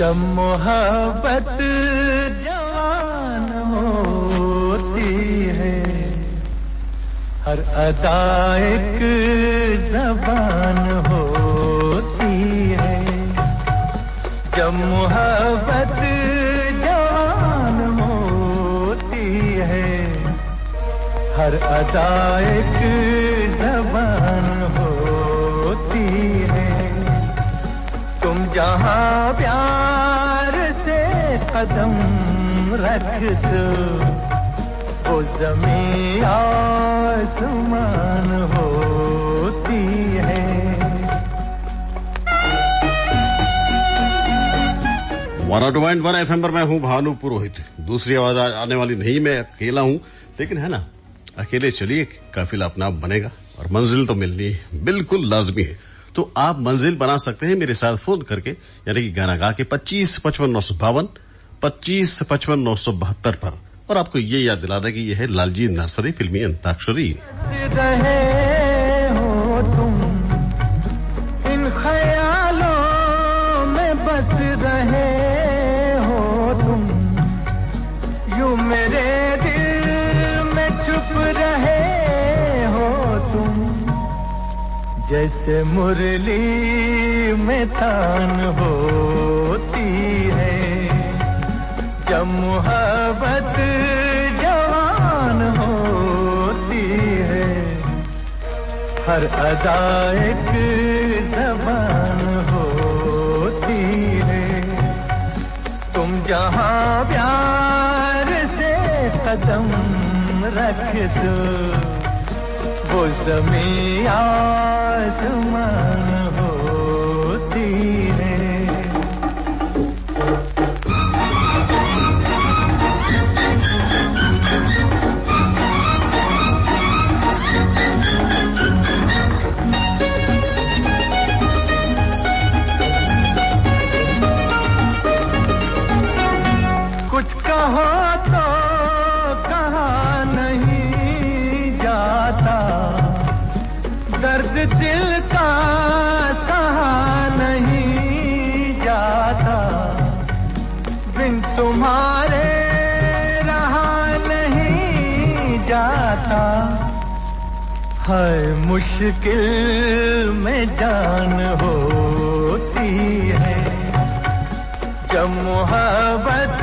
जब मोहब्बत जवान होती है, हर अदा एक ज़बान होती है। जब मोहब्बत जवान होती है, हर अदा एक ज़बान होती है। तुम जहां प्यार से कदम रख दो, वो ज़मीं आसमान होती है। 102.1 FM पर मैं हूं भानु पुरोहित। दूसरी आवाज आने वाली नहीं, मैं अकेला हूं, लेकिन है ना, अकेले चलिए काफिला अपना बनेगा और मंजिल तो मिलनी बिल्कुल लाजमी है। तो आप मंजिल बना सकते हैं मेरे साथ फोन करके, यानी कि गाना गा के 2555 952 2555 972 पर। और आपको ये याद दिला दें कि यह है लालजी नर्सरी फिल्मी अंताक्षरी। रहे हो तुम इन ख्यालों में, बस रहे हो तुम यूं मेरे दिल में छुप रहे हो तुम। जैसे मुरली में तान होती है, जब मोहब्बत जवान होती है, हर अदा एक ज़बान होती है। तुम जहां प्यार से कदम रख दो, वो ज़मीं आसमान होती है। कुछ कहो तो कहा नहीं जाता, दर्द दिल का सहा नहीं जाता, बिन तुम्हारे रहा नहीं जाता। है मुश्किल में जान होती है, जब मोहब्बत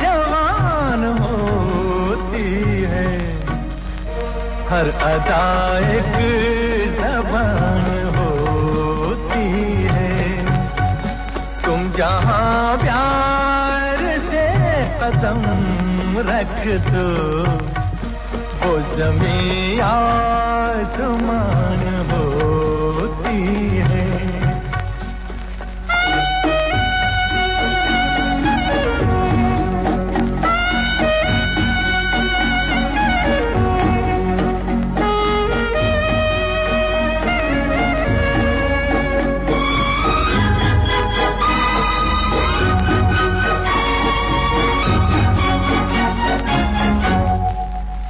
जवान होती है, हर अदा एक ज़बान होती है। तुम जहां प्यार से कदम रख दो, वो ज़मीं आसमान होती है।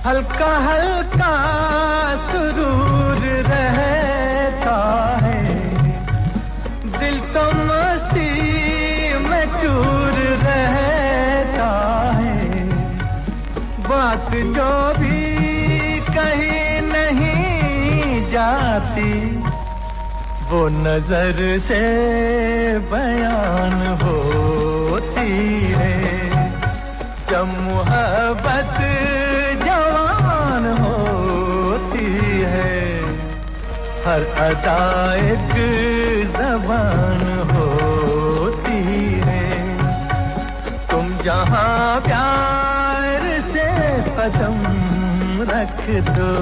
हल्का हल्का सुरूर रहता है, दिल तो मस्ती में चूर रहता है। बात जो भी कहीं नहीं जाती, वो नजर से बयान होती है। जब मोहब्बत जवान होती है, हर अदा एक ज़बान होती है। तुम जहां प्यार से कदम रख दो,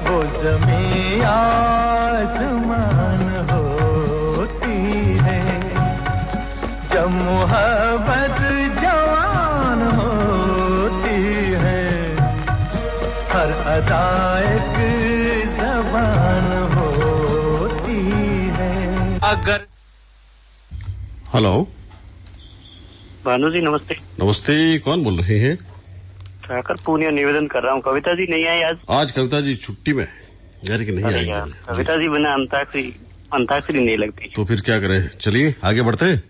वो ज़मीं आसमान होती है। जब मोहब्बत जवान होती है, हर अदा एक ज़बान होती है। अगर हेलो भानु जी, नमस्ते। नमस्ते, कौन बोल रहे हैं? ठाकर पूनिया निवेदन कर रहा हूँ। कविता जी नहीं आई आज? आज कविता जी छुट्टी में, यानी कि नहीं आई। कविता जी बिना अंताक्षरी नहीं लगती। तो फिर क्या करें, चलिए आगे बढ़ते हैं।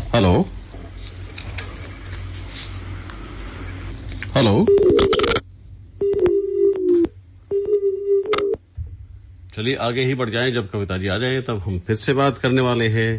हेलो हेलो, चलिए आगे ही बढ़ जाएं। जब कविता जी आ जाए तब हम फिर से बात करने वाले हैं।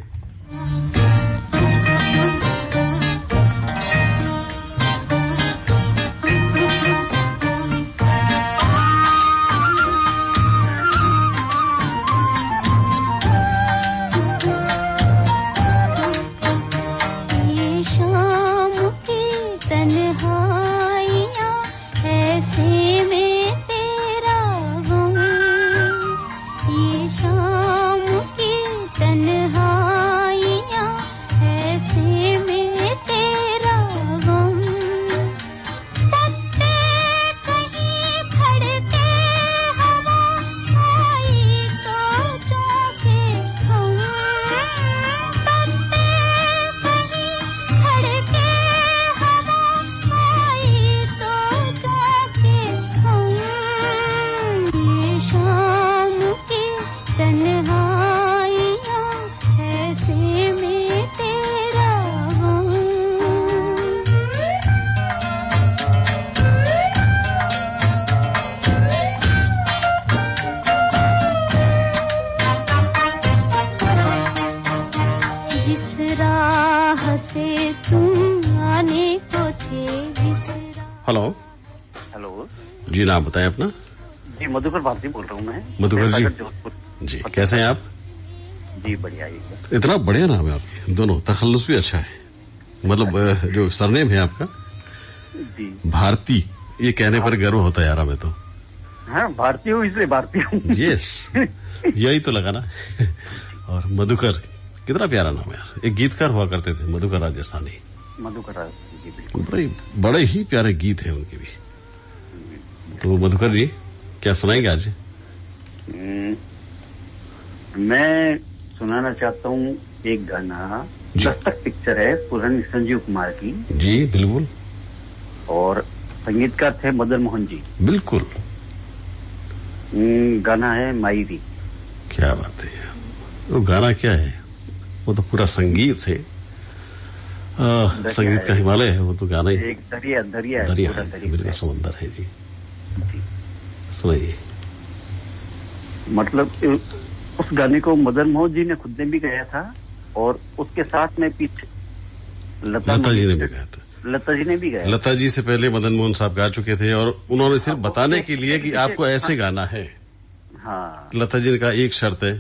हेलो हेलो जी, नाम बताएं अपना। जी मधुकर भारती बोल रहा हूँ मैं। मधुकर जी, जोधपुर जी कैसे हैं आप? जी बढ़िया। इतना बढ़िया नाम है आपके, दोनों तखल्लुस भी अच्छा है। मतलब जो सरनेम है आपका जी भारती, ये कहने पर गर्व होता है यार हमें तो। हाँ भारतीय हूँ इसलिए भारतीय हूँ। यस, यही तो लगा ना। और मधुकर, कितना प्यारा नाम है यार। एक गीतकार हुआ करते थे मधुकर राजस्थानी। मधुकर जी बिल्कुल, बड़े ही प्यारे गीत हैं उनके भी। तो मधुकर जी क्या सुनाएंगे आज? मैं सुनाना चाहता हूँ एक गाना। दस्तक पिक्चर है, पुरानी संजीव कुमार की। जी बिल्कुल। और संगीतकार थे मदन मोहन जी। बिल्कुल। गाना है मायरी। क्या बात है, वो गाना क्या है? वो तो पूरा संगीत है, संगीत का हिमालय है वो तो। गाना ही एक दरिया दरिया है, बिल्कुल समंदर है जी। सुनाइए। मतलब उस गाने को मदन मोहन जी ने खुद ने भी गाया था और उसके साथ में पीछे लता जी ने भी गाया था। लता जी ने भी गाया। लता जी से पहले मदन मोहन साहब गा चुके थे और उन्होंने सिर्फ बताने के लिए कि आपको ऐसे गाना है। हाँ, लता जी ने कहा एक शर्त है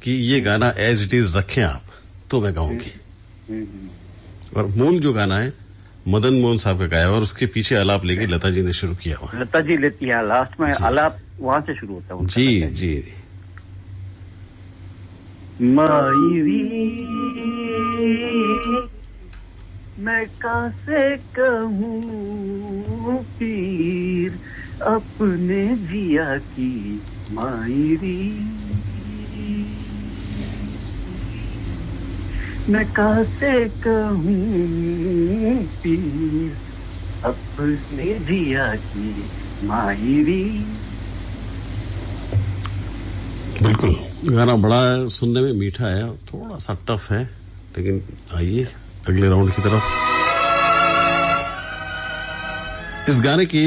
कि ये गाना एज इट इज रखें आप, तो मैं गाऊंगी। और मूल जो गाना है मदन मोहन साहब का गाया और उसके पीछे आलाप लेके लता जी ने शुरू किया हुआ। लता जी लेती है लास्ट में आलाप, वहां से शुरू होता है। जी जी। मायरी मैं कैसे कहूँ पीर अपने जिया की मायरी, मैं कैसे कहूँ पीर अपने जिया की मायरी। बिल्कुल, गाना बड़ा सुनने में मीठा है, थोड़ा सा टफ है, लेकिन आइए अगले राउंड की तरफ। इस गाने की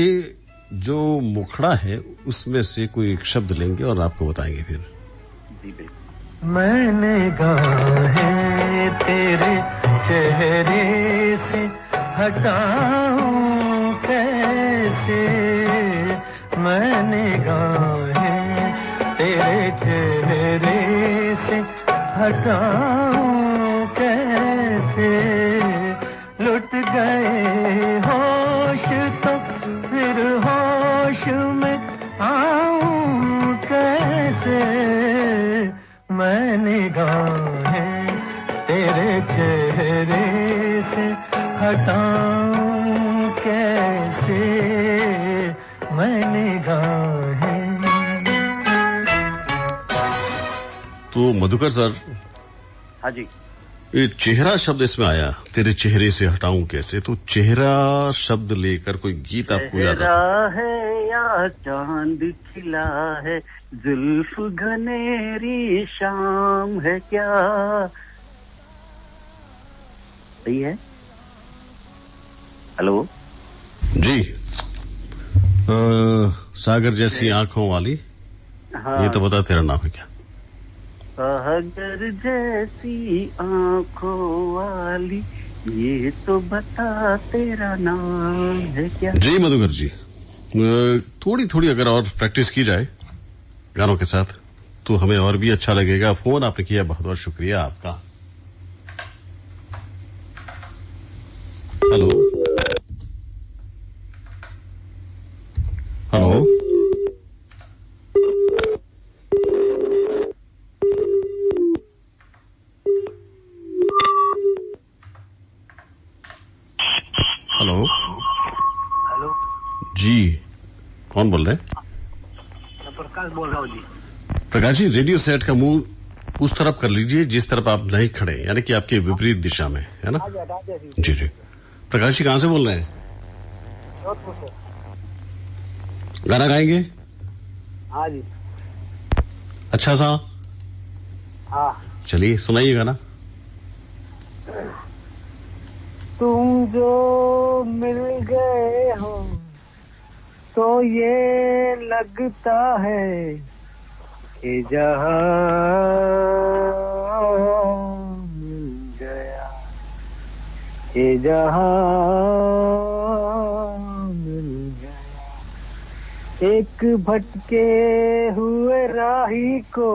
जो मुखड़ा है उसमें से कोई एक शब्द लेंगे और आपको बताएंगे फिर। जी बिल्कुल। मैंने गाहें तेरे चेहरे से हटाऊं कैसे, मैंने गाहें तेरे चेहरे से हटाऊं कैसे, लुट गए होश तो फिर होश में आऊं कैसे, मैंने गाहें तेरे चेहरे से हटाऊं कैसे, मैंने गाहें। तो मधुकर सर, हाँ जी, ये चेहरा शब्द इसमें आया, तेरे चेहरे से हटाऊं कैसे, तो चेहरा शब्द लेकर कोई गीत आपको याद आता है या चांद खिला है, जुल्फ घनेरी शाम है क्या, सही है? हेलो जी। सागर जैसी आंखों वाली, हाँ, ये तो बता तेरा नाम है क्या? सागर जैसी आंखों वाली, ये तो बता तेरा नाम है क्या? जी मधुकर जी, थोड़ी थोड़ी अगर और प्रैक्टिस की जाए गानों के साथ तो हमें और भी अच्छा लगेगा। फोन आपने किया, बहुत बहुत शुक्रिया आपका। हेलो हेलो हेलो हेलो जी, कौन बोल रहे हैं? प्रकाश बोल रहा हूँ जी। प्रकाश जी, रेडियो सेट का मुंह उस तरफ कर लीजिए जिस तरफ आप नहीं खड़े, यानी कि आपके विपरीत दिशा में, है ना? जी जी। प्रकाश जी कहाँ से बोल रहे हैं? गाना गाएंगे? हाँ जी। अच्छा सा? हाँ। चलिए सुनाइए गाना। तुम जो मिल गए हो तो ये लगता है कि जहां मिल गया, कि जहां मिल गया। एक भटके हुए राही को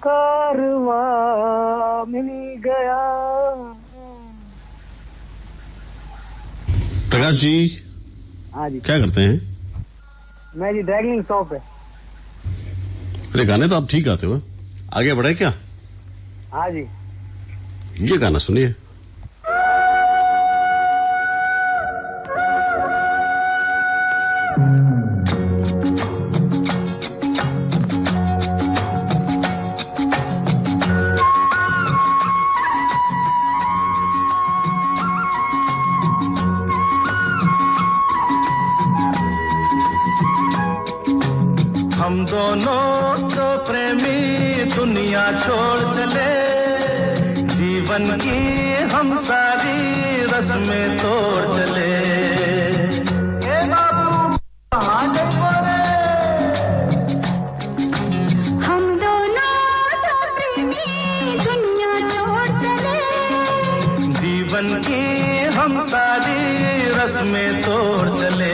कारवां मिल गया। प्रकाश जी हाँ जी। क्या करते हैं? मैं जी ड्रैगलिंग शॉप है। अरे गाने तो आप ठीक गाते हो, आगे बढ़े क्या? हाँ जी। ये गाना सुनिए। हम दोनों तो प्रेमी दुनिया छोड़ चले, जीवन की हम सारी रस्में तोड़ चले। ए बाबू कहाँ देखो रे? हम दोनों तो प्रेमी दुनिया छोड़ चले, जीवन की हम सारी रस्में तोड़ चले।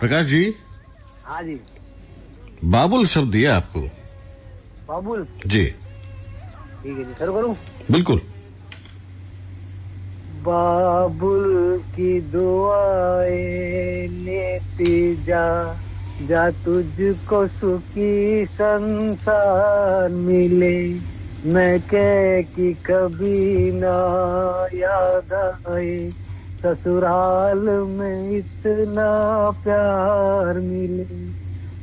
प्रकाश जी। हाँ जी। बाबुल शब्द दिया आपको? बाबुल जी। ठीक है जी, शुरू करूँ? बिल्कुल। बाबुल की दुआएं लेती जा, जा तुझको सुखी संसार मिले। मैं कह कि कभी ना याद आए, ससुराल में इतना प्यार मिले।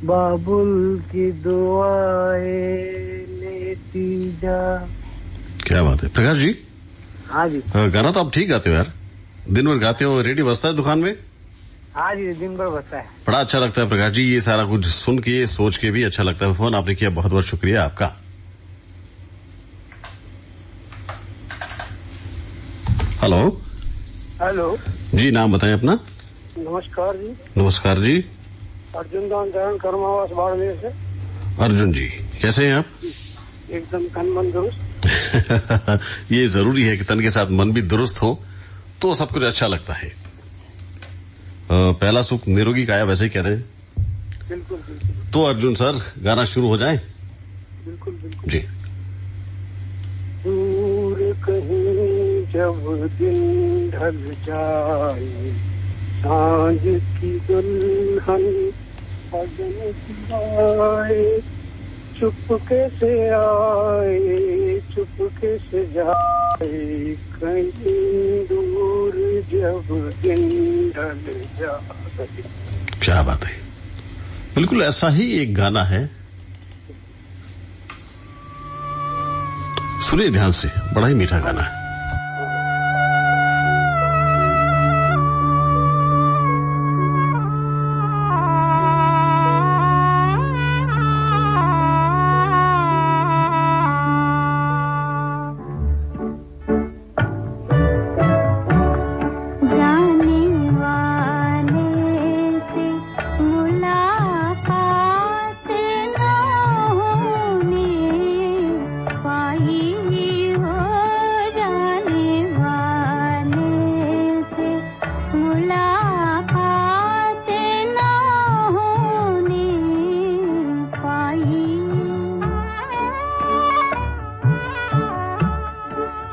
बाबुल की दुआएं लेती जा। क्या बात है प्रकाश जी। हाँ जी। गाना तो आप ठीक गाते हो यार, दिन भर गाते हो, रेडियो बजता है दुकान में? हाँ जी, दिन भर बजता है। बड़ा अच्छा लगता है प्रकाश जी, ये सारा कुछ सुन के सोच के भी अच्छा लगता है। फोन आपने किया, बहुत बहुत शुक्रिया आपका। हेलो हेलो जी, नाम बताएं अपना। नमस्कार जी। नमस्कार जी। अर्जुन दान चरण कर्मावास बाड़मेर से। अर्जुन जी कैसे हैं आप? एकदम तन मन दुरुस्त। ये जरूरी है कि तन के साथ मन भी दुरुस्त हो तो सब कुछ अच्छा लगता है। पहला सुख निरोगी काया, वैसे ही कहते हैं। बिल्कुल बिल्कुल। तो अर्जुन सर गाना शुरू हो जाए? बिल्कुल बिल्कुल जी। दूर कहीं जब दिन ढल जाए, सांझ की दुल्हन सजन आए, चुपके से आए चुपके से जाए, कहीं दूर जब दिन ढल जाए। क्या बात है, बिल्कुल ऐसा ही एक गाना है, सुनिए ध्यान से, बड़ा ही मीठा गाना है।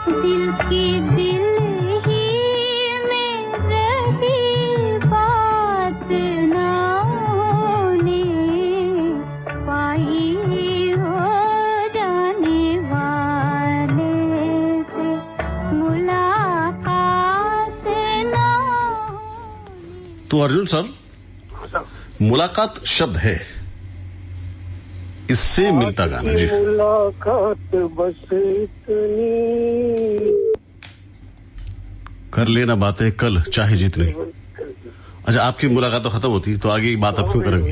दिल की दिल ही में रही बात ना होने पाई हो जाने वाले से मुलाकात ना। तो अर्जुन सर, मुलाकात शब्द है, इससे मिलता गाना जी। मुलाकात बस इतनी कर लेना बातें कल चाहे जितनी। अच्छा, आपकी मुलाकात तो खत्म होती तो आगे की बात अब क्यों करेंगे?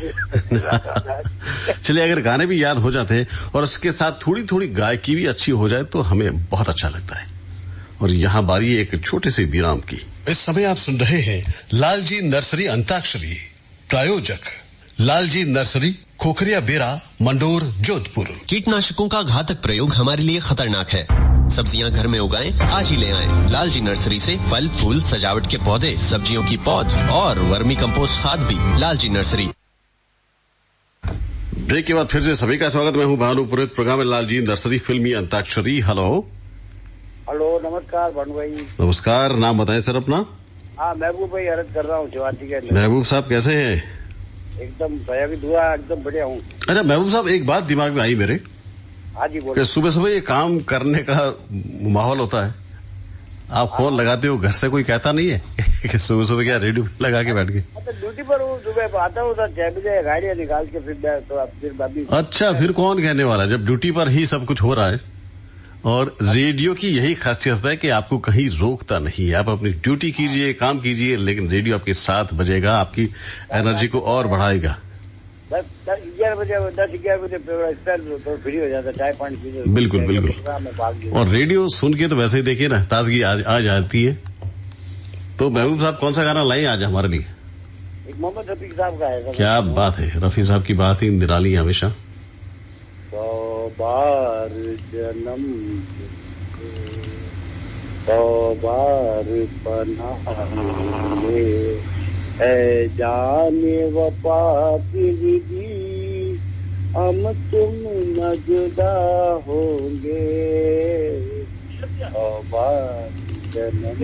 चलिए, अगर गाने भी याद हो जाते हैं और उसके साथ थोड़ी थोड़ी गायकी भी अच्छी हो जाए तो हमें बहुत अच्छा लगता है। और यहाँ बारी एक छोटे से विराम की। इस समय आप सुन रहे हैं लालजी नर्सरी अंताक्षरी, प्रायोजक लालजी नर्सरी, खोखरिया बेरा, मंडोर, जोधपुर। कीटनाशकों का घातक प्रयोग हमारे लिए खतरनाक है। सब्जियां घर में उगाएं, आज ही ले आएं। लालजी नर्सरी से फल, फूल, सजावट के पौधे, सब्जियों की पौध और वर्मी कंपोस्ट खाद भी। लालजी नर्सरी। ब्रेक के बाद फिर से सभी का स्वागत। मैं हूं भानु पुरोहित, प्रोग्राम है लालजी नर्सरी फिल्मी अंताक्षरी। हेलो नमस्कार भानु भाई। नमस्कार, नाम बताएं सर अपना। हाँ, महबूब भाई अर्ज कर रहा हूँ जवाती के। महबूब साहब कैसे हैं? एकदम दया की दुआ, एकदम बढ़िया हूँ। अच्छा महबूब साहब, एक बात दिमाग में आई मेरे। हाँ जी बोलिए। सुबह सुबह ये काम करने का माहौल होता है, आप फोन लगाते हो, घर से कोई कहता नहीं है कि सुबह सुबह क्या रेडियो लगा के बैठ गए? ड्यूटी पर हूँ, सुबह आता हूँ 6 बजे, गाड़ियाँ निकाल के फिर बाबी। अच्छा, फिर कौन कहने वाला, जब ड्यूटी पर ही सब कुछ हो रहा है। और रेडियो की यही खासियत है कि आपको कहीं रोकता नहीं है। आप अपनी ड्यूटी कीजिए, काम कीजिए, लेकिन रेडियो आपके साथ बजेगा, आपकी एनर्जी को और बढ़ाएगा। 10-11 बजे तो फ्री हो जाता है, चाय पानी पीजिए। बिल्कुल बिल्कुल। और रेडियो सुन के तो वैसे ही देखिए ना, ताजगी आ जाती है। तो महबूब साहब, कौन सा गाना लाए आज हमारे लिए? एक मोहम्मद रफी साहब का है। क्या बात है, रफी साहब की बात ही निराली है हमेशा। 100 बार जन्म 100 बार पनाह है जाने वफा तेरी, हम तुम न जुदा होंगे 100 बार जन्म।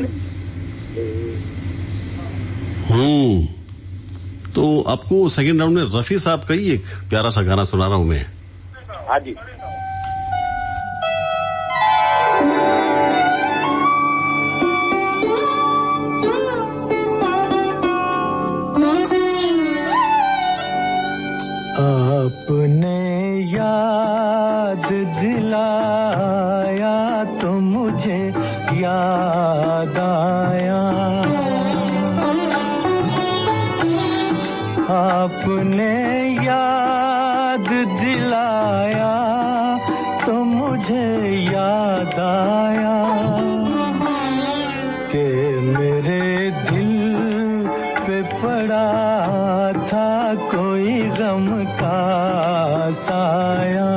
तो आपको सेकंड राउंड में रफी साहब का ही एक प्यारा सा गाना सुना रहा हूं मैं। हाँ जी। आपने याद दिलाया तो मुझे याद आया, आपने याद दिलाया तो मुझे याद आया कि मेरे दिल पे पड़ा था कोई गम का साया,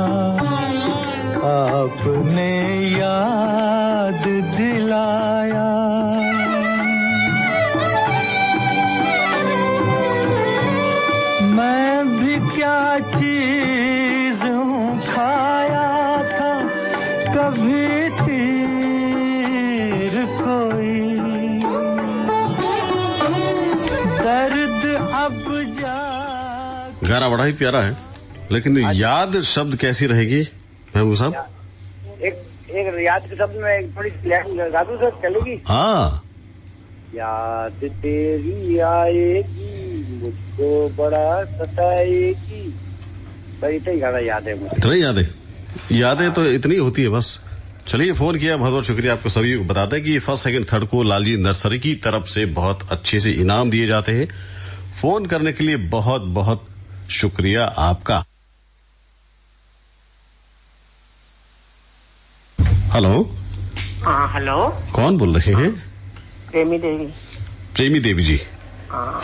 आपने याद दिलाया। मैं भी क्या चीज हूँ, खाया था कभी तीर कोई, दर्द अब जा। गाना बड़ा ही प्यारा है, लेकिन याद शब्द कैसी रहेगी महबूब साहब? एक याद के शब्द में थोड़ी गादू सर चलेगी? हाँ। याद तेरी आएगी मुझको बड़ा सताएगी, बस इतना ही गाना याद है मुझे। इतना ही याद है? यादें तो इतनी होती है बस। चलिए, फोन किया, बहुत बहुत शुक्रिया। आपको सभी को बताते हैं कि फर्स्ट सेकंड थर्ड को लालजी नर्सरी की तरफ से बहुत अच्छे से इनाम दिए जाते हैं। फोन करने के लिए बहुत बहुत शुक्रिया आपका। हेलो। हाँ हेलो, कौन बोल रहे हैं? प्रेमी देवी। प्रेमी देवी जी। हाँ।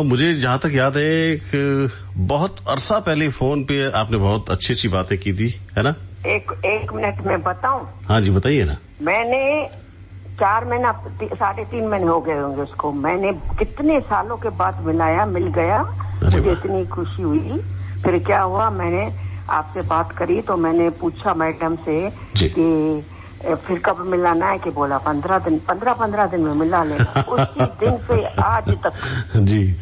मुझे जहां तक याद है, एक बहुत अरसा पहले फोन पे आपने बहुत अच्छी अच्छी बातें की थी, है ना? एक मिनट में बताऊं? हाँ जी, बताइए ना। मैंने 4 महीना 3.5 महीने हो गए होंगे उसको, मैंने कितने सालों के बाद मिल गया, मुझे इतनी खुशी हुई। फिर क्या हुआ, मैंने आपसे बात करी तो मैंने पूछा मैडम से कि फिर कब मिलाना है कि बोला 15 दिन में मिला लेना। उसी दिन से आज तक जी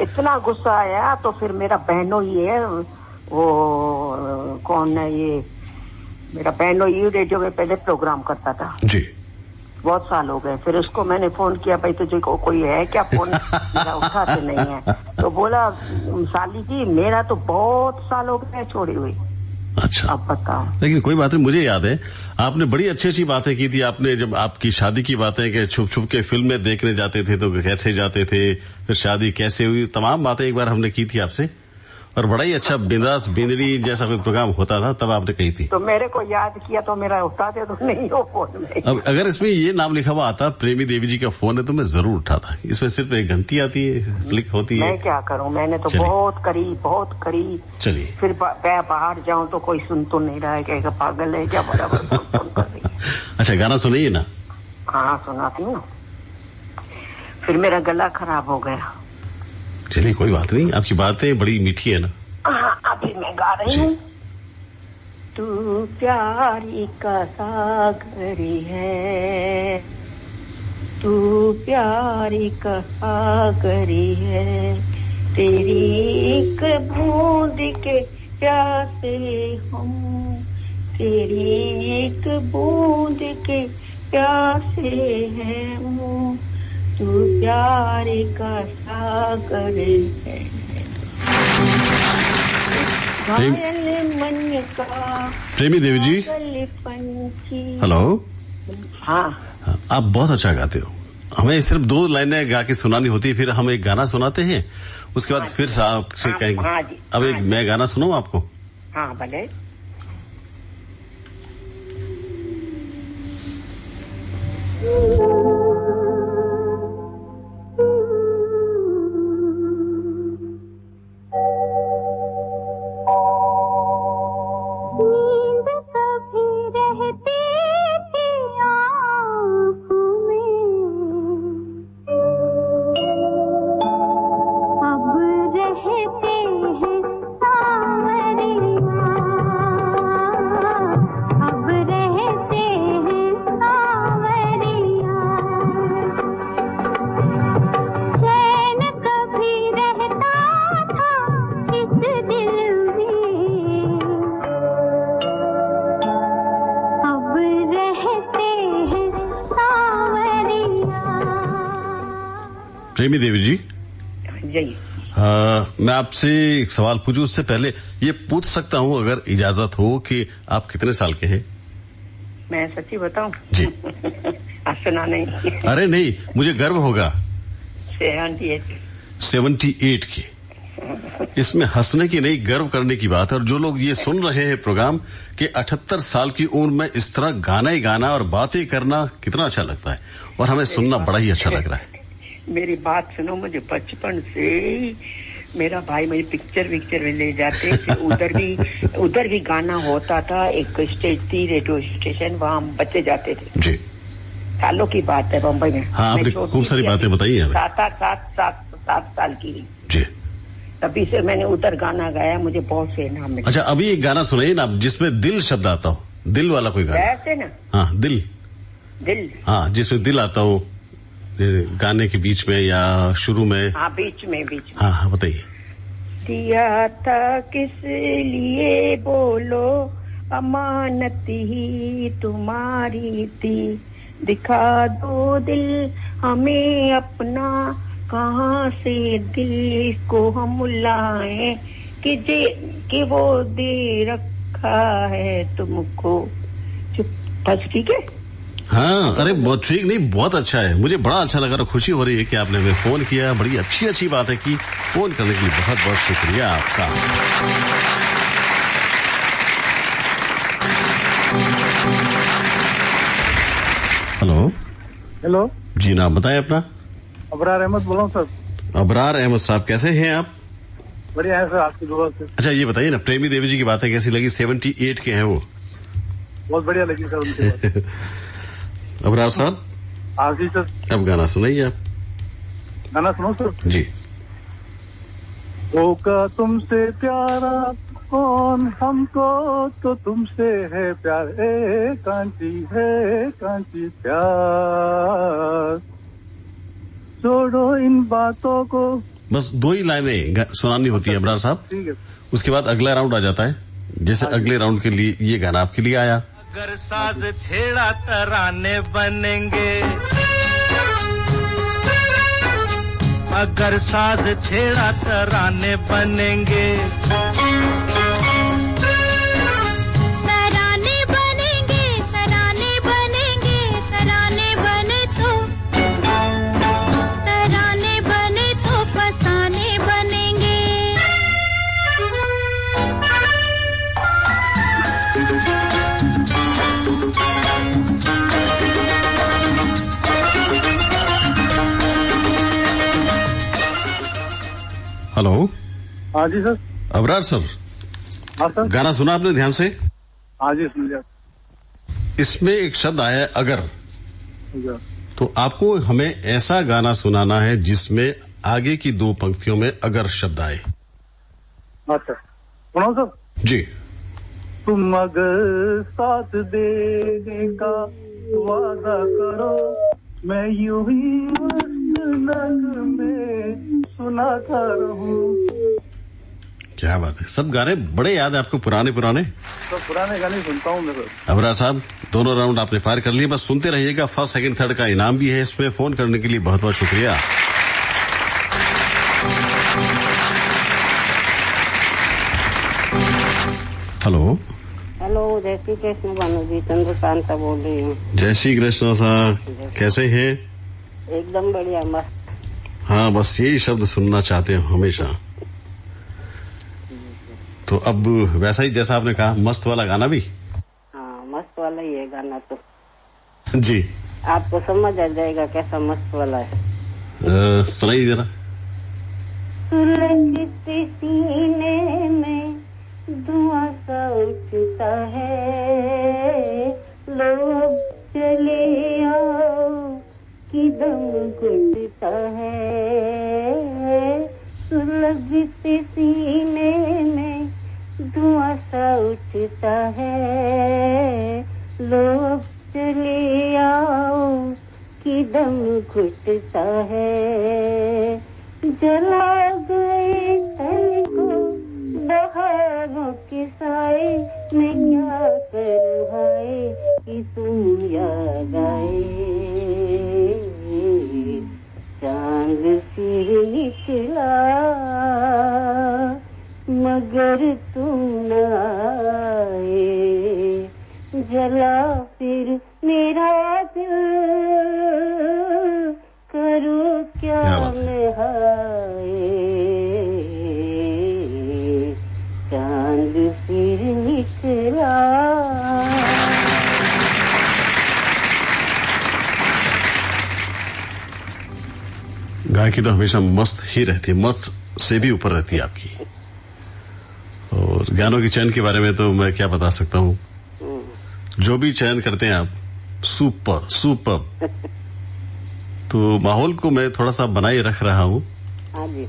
इतना गुस्सा आया। तो फिर मेरा बहनों ही है वो कौन है ये, मेरा बहनों ही रेडियो में पहले प्रोग्राम करता था जी, बहुत साल हो गए। फिर उसको मैंने फोन किया, भाई तुझे कोई है क्या फोन? मेरा उठाते नहीं है। तो बोला साली जी मेरा तो बहुत साल हो गए छोड़ी हुई। अच्छा, आप बताओ। लेकिन कोई बात नहीं, मुझे याद है आपने बड़ी अच्छी अच्छी बातें की थी। आपने जब आपकी शादी की बातें कि छुप छुप के फिल्में देखने जाते थे तो कैसे जाते थे, फिर शादी कैसे हुई, तमाम बातें एक बार हमने की थी आपसे। और बड़ा ही अच्छा बिंदास बिंदरी जैसा कोई प्रोग्राम होता था तब आपने कही थी। तो मेरे को याद किया तो मेरा उठाते तो नहीं हो फोन में। अब अगर इसमें ये नाम लिखा हुआ आता प्रेमी देवी जी का फोन है तो मैं जरूर उठाता। इसमें सिर्फ एक घंटी आती है, क्लिक होती है। मैं क्या करूं, मैंने तो बहुत करी। चलिए फिर बाहर जाऊं तो कोई सुन तो नहीं रहा है कि पागल है क्या, बराबर फोन कर रही है। अच्छा गाना सुनिए ना। हाँ सुनाती हूँ। फिर मेरा गला खराब हो गया। चलिए कोई बात नहीं, आपकी बातें बड़ी मीठी है ना। हाँ अभी मैं गा रही हूँ। तू प्यारी का सागरी है, तू प्यारी का सागरी है, तेरी एक बूंद के प्यासे हम, तेरी एक बूंद के प्यासे हैं, तू प्यार का सागर है, घायल मन का। प्रेमी देवी जी हेलो। हाँ आप बहुत अच्छा गाते हो। हमें सिर्फ 2 लाइनें गा के सुनानी होती है, फिर हम एक गाना सुनाते हैं, उसके बाद फिर साहब से कहेंगे। हाँ जी, अब एक मैं गाना सुनाऊं आपको? हाँ भले। प्रेमी देवी जी जी, मैं आपसे एक सवाल पूछूं उससे पहले ये पूछ सकता हूं अगर इजाजत हो कि आप कितने साल के हैं? मैं सच्ची बताऊं जी। आप सुना नहीं। अरे नहीं, मुझे गर्व होगा। 78 के। इसमें हंसने की नहीं, गर्व करने की बात है। और जो लोग ये सुन रहे हैं प्रोग्राम कि 78 साल की उम्र में इस तरह गाना ही गाना और बातें करना कितना अच्छा लगता है, और हमें सुनना बड़ा ही अच्छा लग रहा है। मेरी बात सुनो, मुझे बचपन से मेरा भाई मुझे पिक्चर में ले जाते थे। उधर भी गाना होता था। एक स्टेज थी, रेडियो स्टेशन, वहाँ बच्चे जाते थे। जी, सालों की बात है, बम्बई में। हाँ, आपने खूब सारी बातें बताई हैं। 7 साल की जी, तभी से मैंने उधर गाना गाया, मुझे बहुत से इनाम मिले। अच्छा, अभी एक गाना सुनाइए ना जिसमें दिल शब्द आता हो, दिल वाला कोई गाना। ऐसे ना? हाँ, दिल, हाँ, जिसमें दिल आता हो गाने के बीच में या शुरू में। हाँ, बीच में। हाँ हाँ, बताइए। दिया था किस लिए बोलो, अमानत ही तुम्हारी थी, दिखा दो दिल हमें अपना, कहाँ से दिल को हम लाए, कि वो दे रखा है तुमको। चुप, बस ठीक है। हाँ, अरे बहुत ठीक नहीं, बहुत अच्छा है। मुझे बड़ा अच्छा लगा और खुशी हो रही है कि आपने हमें फोन किया। बड़ी अच्छी बात है कि फोन करने के लिए बहुत बहुत शुक्रिया आपका। हेलो जी, नाम बताएं अपना। अबरार अहमद बोल रहा हूँ सर। अबरार अहमद साहब, कैसे हैं आप? बढ़िया है सर, आपकी दुआ से। अच्छा, ये बताइए ना, प्रेमी देवी जी की बातें कैसी लगी? 78 के हैं वो। बहुत बढ़िया लगी सर उनकी। अबरार साहब, हाँ जी सर। अब गाना सुनाइए आप। गाना सुनो सर। जी। होगा तुमसे प्यारा कौन हमको तो तुमसे है प्यार, कांची प्यार, छोड़ो इन बातों को। बस 2 ही लाइनें सुनानी होती है अबरार साहब, ठीक है। उसके बाद अगला राउंड आ जाता है। जैसे अगले राउंड के लिए ये गाना आपके लिए आया। अगर साज छेड़ा तराने बनेंगे, अगर साज छेड़ा तराने बनेंगे, तराने बनेंगे, तराने बनेंगे, तराने बने तो, तराने बने तो फसाने बनेंगे। हेलो। हाँ जी सर। अबरार सर, हाँ सर। गाना सुना आपने ध्यान से? हाँ जी सुन लिया। इसमें एक शब्द आया अगर, जी। तो आपको हमें ऐसा गाना सुनाना है जिसमें आगे की 2 पंक्तियों में अगर शब्द आए। अच्छा सुनाओ सर। जी। तुम अगर साथ देने का वादा करो, मैं यूं ही में सुनाता रहूं। क्या बात है, सब गाने बड़े याद है आपको, पुराने पुराने? तो पुराने गाने सुनता हूँ मैं सर। अबरार साहब, दोनों राउंड आपने पार कर लिए, बस सुनते रहिएगा। फर्स्ट, सेकंड, थर्ड का इनाम भी है इसमें। फोन करने के लिए बहुत बहुत शुक्रिया। हेलो। हेलो, जय श्री कृष्ण भानु जी, चंद्रकांता बोल रही हूँ। जय श्री कृष्ण साहब, कैसे हैं? एकदम बढ़िया, मस्त। हाँ, बस यही शब्द सुनना चाहते हैं हमेशा। तो अब वैसा ही जैसा आपने कहा, मस्त वाला गाना भी। हाँ, मस्त वाला ही है गाना तो। जी, आपको समझ आ जाएगा कैसा मस्त वाला है। सुनाइए जरा। सुलगते सीने में धुआं सा उठता है, लोग चले आओ कि दम घुटता है। सुलगते सीने में धुआं सा उठता है, लोग चले आओ कि दम घुटता है। जला गए तन को बहारों के साए, मैं क्या करूँ हाय कि तुम याद आए। चांद फिर निकला मगर तुम न आए, जला फिर मेरा दिल, करूँ क्या मैं हाय। चांद फिर निकला। गायकी तो हमेशा मस्त ही रहती है, मस्त से भी ऊपर रहती है आपकी। और गानों के चयन के बारे में तो मैं क्या बता सकता हूँ, जो भी चयन करते हैं आप, सुपर सुपर। तो माहौल को मैं थोड़ा सा बनाए रख रहा हूँ। हाँ जी।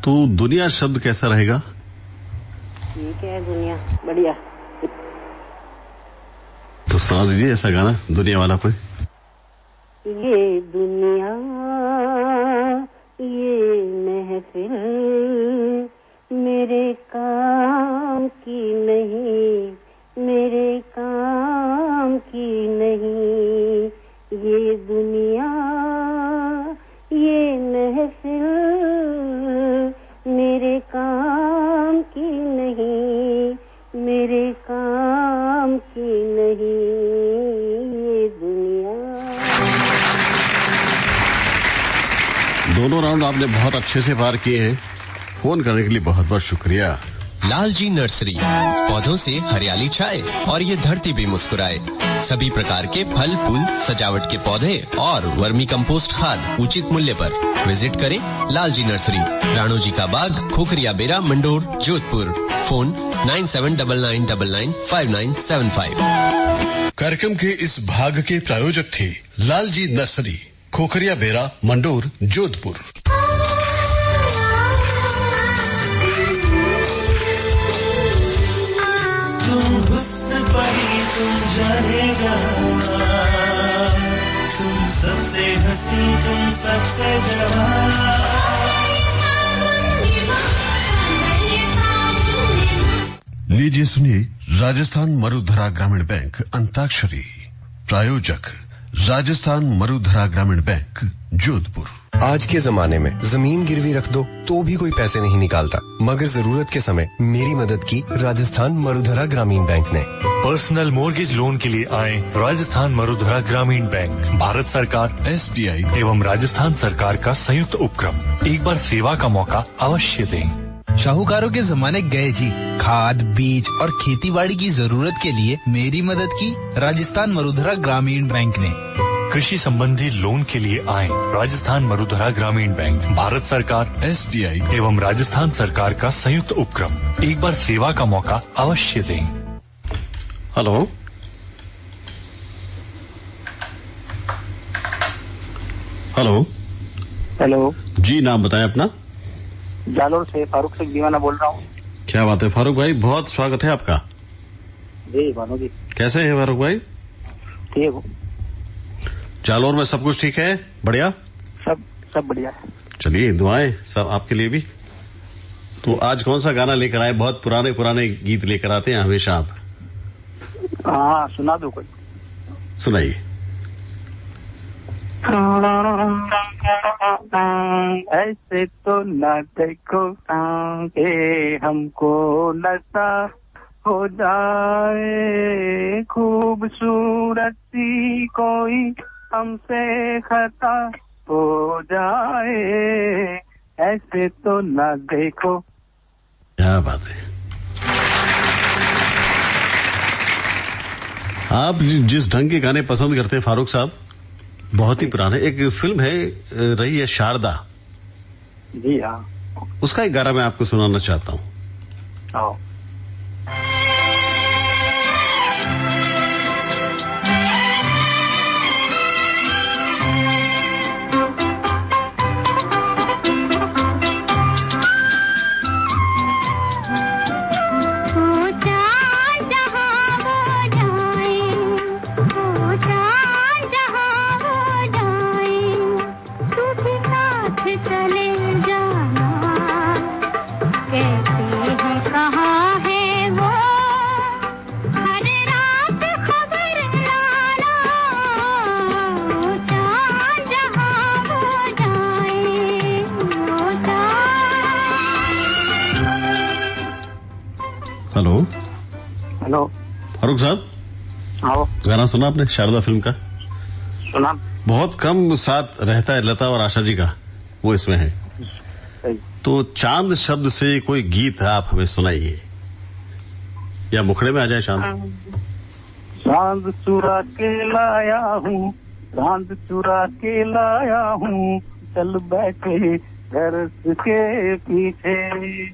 तो दुनिया शब्द कैसा रहेगा? ठीक है, दुनिया बढ़िया। तो सुना दीजिए ऐसा गाना दुनिया वाला कोई। ये दुनिया ये महफिल मेरे काम की नहीं, मेरे काम की नहीं। ये दुनिया ये महफिल मेरे काम की दोनों राउंड आपने बहुत अच्छे से पार किए हैं। फोन करने के लिए बहुत बहुत शुक्रिया। लालजी नर्सरी, पौधों से हरियाली छाए और ये धरती भी मुस्कुराए। सभी प्रकार के फल फूल सजावट के पौधे और वर्मी कंपोस्ट खाद उचित मूल्य पर। विजिट करें लालजी नर्सरी, राणो जी का बाग, खोखरिया बेरा, मंडोर, जोधपुर। फोन 9799995975। कार्यक्रम के इस भाग के प्रायोजक थे लालजी नर्सरी, खोखरिया बेरा, मंडोर, जोधपुर। तुम हुस्न परी तुम जानेगा, तुम सबसे हंसी तुम सबसे जवान। लीजिए सुनिए राजस्थान मरुधरा ग्रामीण बैंक अंताक्षरी। प्रायोजक राजस्थान मरुधरा ग्रामीण बैंक, जोधपुर। आज के जमाने में जमीन गिरवी रख दो तो भी कोई पैसे नहीं निकालता, मगर जरूरत के समय मेरी मदद की राजस्थान मरुधरा ग्रामीण बैंक ने। पर्सनल मोर्गेज लोन के लिए आए राजस्थान मरुधरा ग्रामीण बैंक, भारत सरकार, SBI एवं राजस्थान सरकार का संयुक्त उपक्रम। एक बार सेवा का मौका अवश्य दें। शाहूकारों के जमाने गए जी। खाद, बीज और खेतीबाड़ी की जरूरत के लिए मेरी मदद की राजस्थान मरुधरा ग्रामीण बैंक ने। कृषि संबंधी लोन के लिए आए राजस्थान मरुधरा ग्रामीण बैंक, भारत सरकार, SBI एवं राजस्थान सरकार का संयुक्त उपक्रम। एक बार सेवा का मौका अवश्य दें। हेलो, हेलो, हेलो जी, नाम बताएं अपना। जालोर से फारूक शेख दीवाना बोल रहा हूँ। क्या बात है फारूक भाई, बहुत स्वागत है आपका। जी भानु जी, कैसे हैं फारूक भाई? ठीक हूँ। जालोर में सब कुछ ठीक है? बढ़िया, सब बढ़िया है। चलिए, दुआएं सब आपके लिए भी। तो आज कौन सा गाना लेकर आए? बहुत पुराने पुराने गीत लेकर आते हैं हमेशा आप। हाँ, सुना दो कोई। सुनाइए। ऐसे तो न देखो कि हमको नशा हो जाए, खूबसूरती कोई हमसे खता हो जाए, ऐसे तो न देखो। क्या बात है। आप जिस ढंग के गाने पसंद करते हैं फारूक साहब, बहुत ही पुराने। एक फिल्म है रही है शारदा। जी हाँ, उसका एक गाना मैं आपको सुनाना चाहता हूँ। आओ। हेलो हेलो, फारूक साहब, आओ। गाना सुना आपने शारदा फिल्म का? सुना। बहुत कम साथ रहता है लता और आशा जी का, वो इसमें है। तो चांद शब्द से कोई गीत आप हमें सुनाइए, या मुखड़े में आ जाए चांद। चांद चुरा के लाया हूँ, चांद चुरा के लाया हूँ, चल बैठे घर के पीछे,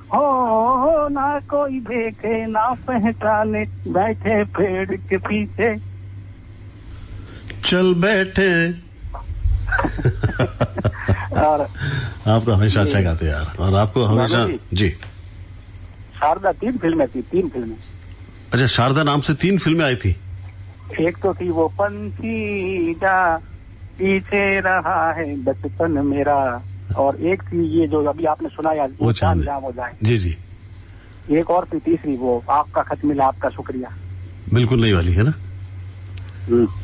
हो ना कोई देखे ना पहचाने, बैठे पेड़ के पीछे, चल बैठे। और आप तो हमेशा अच्छा गाते यार, और आपको हमेशा जी। शारदा 3 फिल्में थी, 3 फिल्में। अच्छा, शारदा नाम से 3 फिल्में आई थी। एक तो थी वो पंछी जा पीछे रहा है बचपन मेरा, और एक थी ये जो अभी आपने सुनाया वो चांद जहाँ हो जाए। जी जी। एक और थी तीसरी, वो आपका खत मिला आपका शुक्रिया। बिल्कुल नई वाली है ना।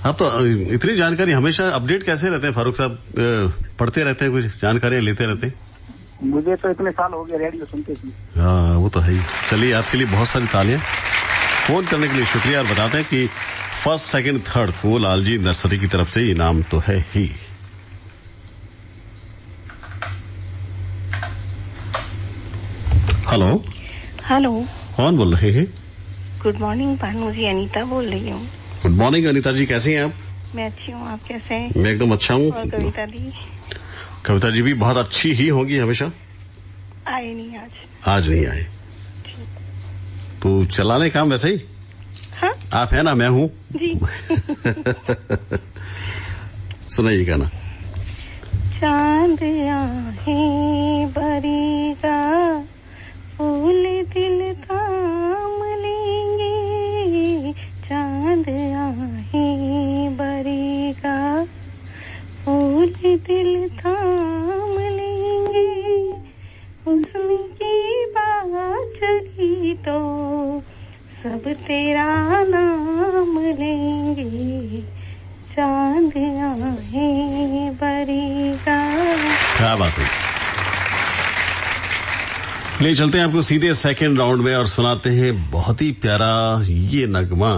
आप तो इतनी जानकारी हमेशा अपडेट कैसे रहते हैं फारूक साहब? पढ़ते रहते हैं, कुछ जानकारियां लेते रहते हैं? मुझे तो इतने साल हो गए रेडियो सुनते थे। हाँ, वो तो है ही। चलिए, आपके लिए बहुत सारी तालियां। फोन करने के लिए शुक्रिया, और बताते हैं कि फर्स्ट, सेकंड, थर्ड को लालजी नर्सरी की तरफ से इनाम तो है ही। हेलो हेलो, कौन बोल रहे हैं? गुड मॉर्निंग भानु जी, अनीता बोल रही हूँ। गुड मॉर्निंग अनीता जी, कैसी हैं आप? मैं अच्छी हूँ, आप कैसे हैं? मैं एकदम अच्छा हूँ। और कविता दी? कविता जी भी बहुत अच्छी ही होंगी हमेशा। आए नहीं आज नहीं आए तो चलाने काम वैसे ही। हाँ? आप है ना, मैं हूँ जी। सुनाइए गाना। चांद आहें बरेगा, फूल दिल थाम लेंगे। चांद आहें बरेगा, फूल दिल थाम लेंगे। उसकी बात चली तो सब तेरा नाम लेंगे। चांद आहें बरेगा। क्या बात है। ले चलते हैं आपको सीधे सेकंड राउंड में और सुनाते हैं बहुत ही प्यारा ये नगमा।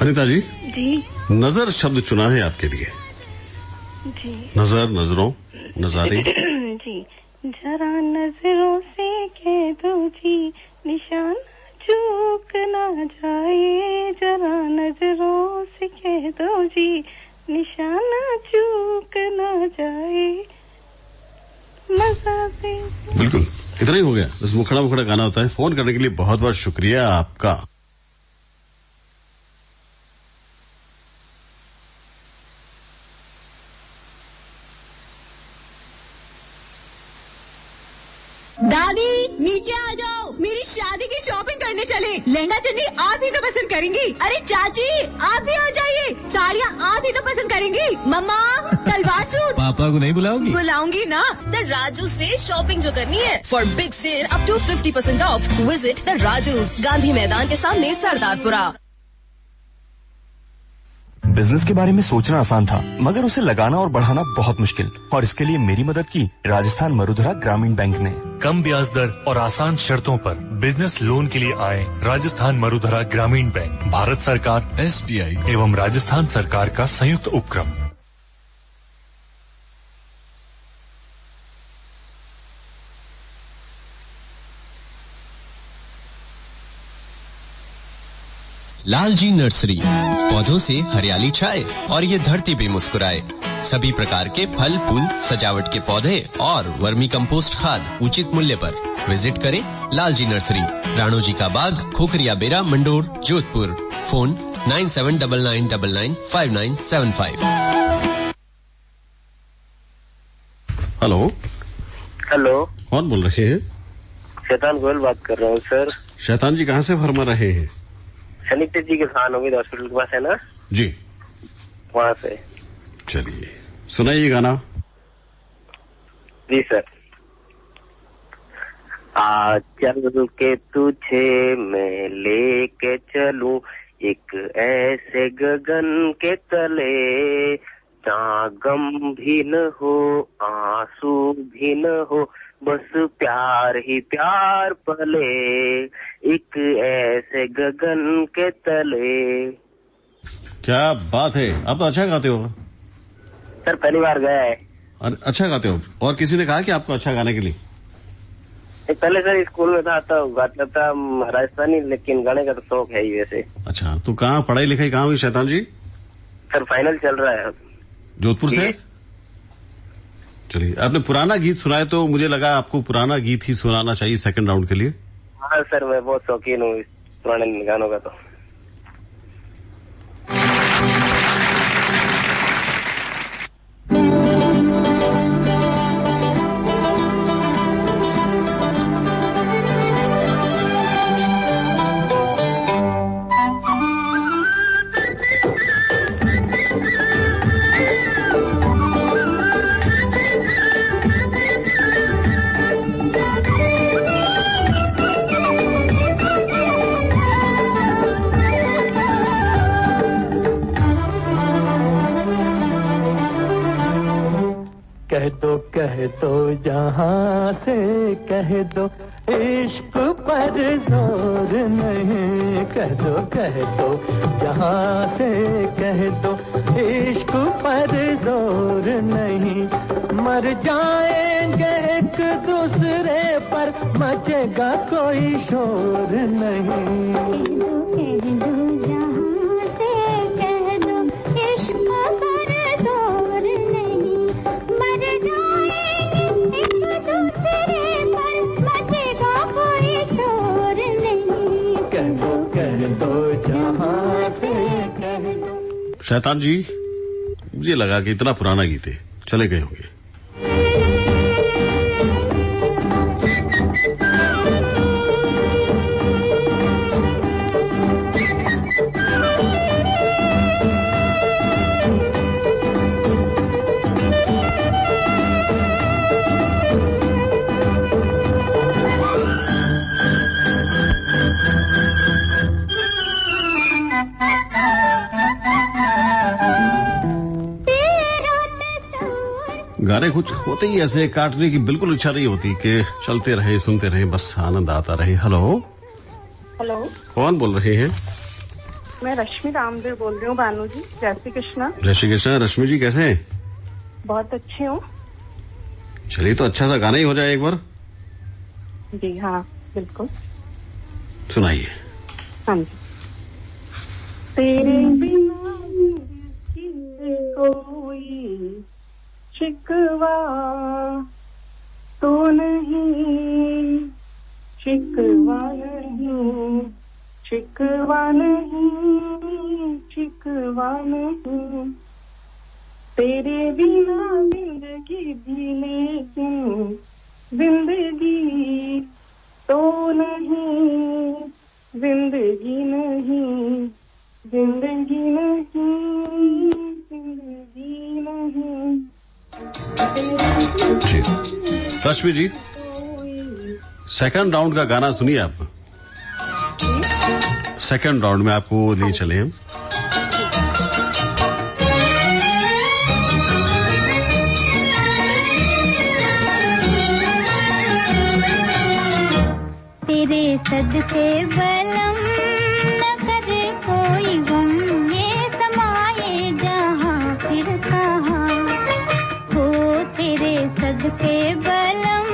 अनीता जी, नजर शब्द चुना है आपके लिए। जी। नजर, नजरों, नजारे। जी। जरा नजरों से कह दो जी, निशान चूक ना जाए। जरा नजरों से कह दो जी, निशान चूक ना जाए। मजा से। बिल्कुल, इतना ही हो गया। बस मुखड़ा मुखड़ा गाना होता है। फोन करने के लिए बहुत बहुत शुक्रिया आपका। दादी नीचे आ जाओ, मेरी शादी की शॉपिंग करने चले। लहंगा चुन्नी आप ही तो पसंद करेंगी। अरे चाची आप भी आ जाइए, साड़ियाँ आप ही तो पसंद करेंगी। मम्मा सलवार सूट। पापा को नहीं बुलाओगी? बुलाऊंगी ना। द राजू से शॉपिंग जो करनी है for big sale up to 50% off, visit the Raju's, Gandhi Maidan के सामने, सरदारपुरा। बिजनेस के बारे में सोचना आसान था, मगर उसे लगाना और बढ़ाना बहुत मुश्किल, और इसके लिए मेरी मदद की राजस्थान मरुधरा ग्रामीण बैंक ने। कम ब्याज दर और आसान शर्तों पर बिजनेस लोन के लिए आए राजस्थान मरुधरा ग्रामीण बैंक, भारत सरकार, SBI एवं राजस्थान सरकार का संयुक्त उपक्रम। लालजी नर्सरी, पौधों से हरियाली छाए और ये धरती भी मुस्कुराए। सभी प्रकार के फल फूल, सजावट के पौधे और वर्मी कंपोस्ट खाद उचित मूल्य पर। विजिट करें लालजी नर्सरी, राणोजी का बाग, खोखरिया बेरा, Mandore, Jodhpur. Phone 9799995975। Hello. Hello, कौन बोल रहे हैं? शैतान गोयल बात कर रहा हूँ सर। शैतान जी कहाँ से फरमा रहे हैं? सनिग्ध जी के खान उम्मीद हॉस्पिटल के पास है ना जी, वहाँ से। चलिए सुनाइए गाना। जी सर। आज चल के तुझे मैं लेके चलूं एक ऐसे गगन के तले, जहाँ गम भी न हो, आंसू भी न हो, बस प्यार ही प्यार पले एक ऐसे गगन के तले। क्या बात है, आप तो अच्छा गाते हो सर, पहली बार गया है। अच्छा गाते हो, और किसी ने कहा कि आपको अच्छा गाने के लिए? पहले सर स्कूल में था तो गाता था राजस्थानी, लेकिन गाने का तो शौक है ही वैसे। अच्छा, तो कहाँ पढ़ाई लिखाई कहाँ हुई शैतान जी? सर फाइनल चल रहा है जोधपुर से। चलिए, आपने पुराना गीत सुनाए तो मुझे लगा आपको पुराना गीत ही सुनाना चाहिए सेकंड राउंड के लिए। हाँ सर, मैं बहुत शौकीन हूँ पुराने गानों का। तो कह दो जहां से कह दो, इश्क पर जोर नहीं। कह दो जहां से कह दो, इश्क पर जोर नहीं। मर जाएंगे एक दूसरे पर, मचेगा कोई शोर नहीं। कह दो जहां से कह दो, इश्क पर जोर नहीं। मर जाएंगे एक दूसरे पर, मचेगा कोई शोर नहीं। कह दो जहां से कह दो। शैतान जी, मुझे लगा कि इतना पुराना गीत है, चले गए होंगे। गाने कुछ होते ही ऐसे, काटने की बिल्कुल इच्छा नहीं होती कि चलते रहे सुनते रहे, बस आनंद आता रहे। हेलो हेलो, कौन बोल रहे हैं? मैं रश्मि रामदेव बोल रही हूँ। भानु जी, जय श्री कृष्णा। जय श्री कृष्णा। रश्मि जी कैसे हैं? बहुत अच्छी हूँ। चलिए, तो अच्छा सा गाना ही हो जाए एक बार। जी हाँ, बिल्कुल सुनाइए। हाँ जी। तेरे बिना कोई शिकवा तो नहीं, शिकवा नहीं, शिकवा नहीं, शिकवा नहीं। तेरे बिना जिंदगी भी, लेकिन जिंदगी तो नहीं, जिंदगी नहीं, जिंदगी नहीं, जिंदगी नहीं। जी रश्मि जी, सेकंड राउंड का गाना सुनिए आप। सेकंड राउंड में आपको ले चले हम। तेरे सदके बलम न करे कोई गम, ये समाये जहाँ फिर कहाँ हो। तेरे सदके बलम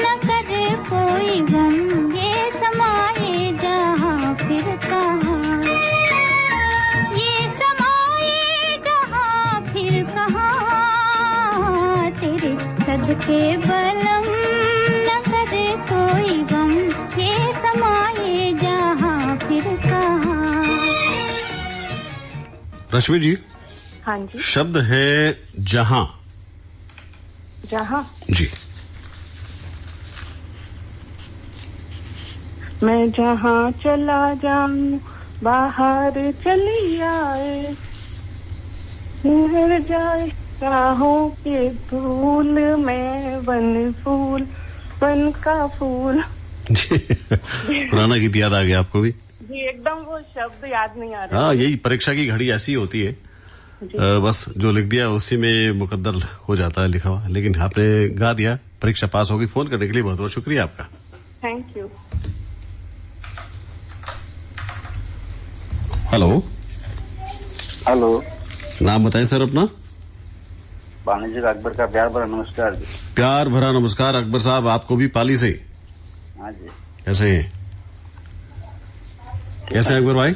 न करे कोई गम, ये समाये जहाँ फिर कहाँ, ये समाये जहाँ फिर कहाँ। तेरे सदके बलम न करे कोई गम, ये समाये जहाँ फिर कहाँ। रश्मि जी, हाँ जी। शब्द है जहां। जहां? जी। मैं जहां चला जाऊं, बाहर चली आए, मिल जाए राहों के धूल में, बन फूल बन का फूल। पुराना गीत याद आ गया आपको भी? जी एकदम, वो शब्द याद नहीं आ रहा। हाँ, यही परीक्षा की घड़ी ऐसी होती है, बस जो लिख दिया उसी में मुकद्दर हो जाता है लिखा हुआ, लेकिन आपने गा दिया, परीक्षा पास होगी। फोन करने के लिए बहुत बहुत शुक्रिया आपका। Thank you. हेलो। हेलो, नाम बताएं सर अपना। पानी जी अकबर का प्यार भरा नमस्कार जी। प्यार भरा नमस्कार अकबर साहब, आपको भी पाली से। हाँ जी। कैसे हैं? कैसे हैं अकबर भाई?